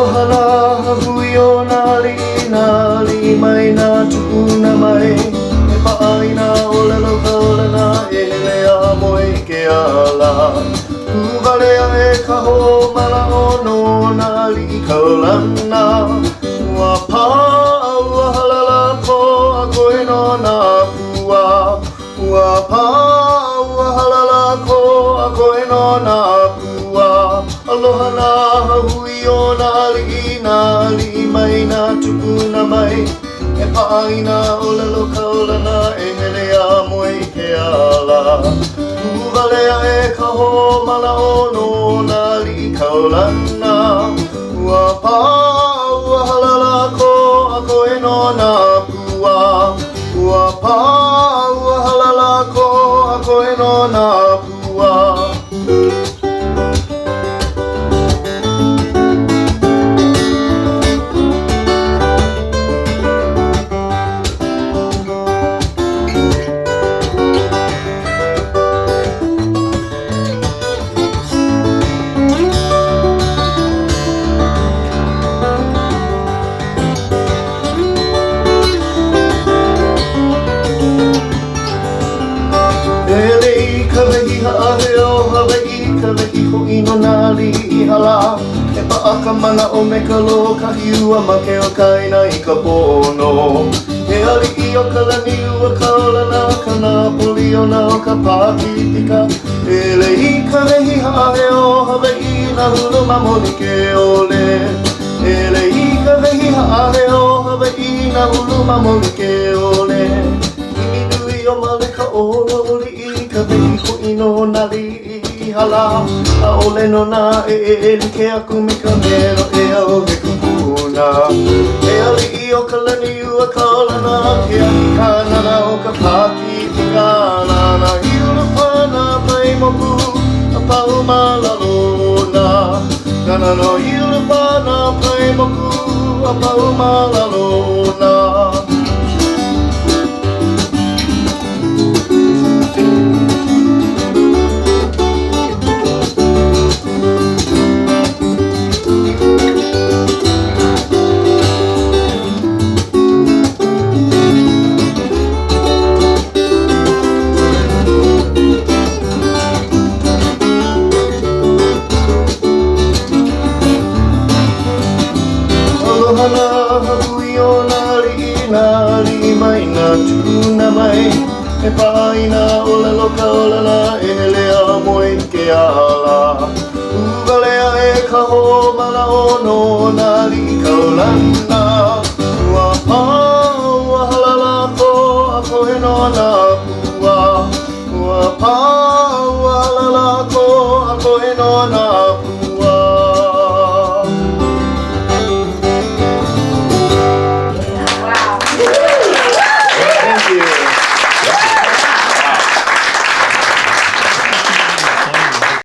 Aloha hui o nali mai nā tupu na mai E paaina o lelo kaulana e hele a moi ke ala Kuvalea e kaho mala o no nali kaulana Ua pā ua halala ko a koe no nā pua Ua pā ua halala ko a koe no nā pua Aloha nā hui o nali mai nā tupu na mai E paaina o lelo kaulana e hele a moi ke ala Kuvalea e kaho mala o no nali kaulana Ua pā ua halala ko a koe no nā pua Ua pā ua halala ko a koe no nā pua Kawehi ho ino nali I hala E paaka mana o me ka lo ka hiua ma ke o kaina I ka pono E ali I o ka lani ua kaulana ka nā puli o na o ka pākitika E le I kawehi hae o Hawaii na hulu mamoni ke ole E le I kawehi hae o Hawaii na hulu mamoni ke ole I nui o male ka olo li I kawehi ho ino nali hala a ole no na e like aku me ka mero e au me kupuna e ali I o ka lani ua kaulana ke aki kānana o ka pāki I kāna na hiula pana pai moku a pau malalona Nana no hiula pana pai moku a pau malalona hui o nali mai nā tūna mai E pāina o lelo kaulana e hele a moi ke ala Uvalea e kaho mala o no nali kaulana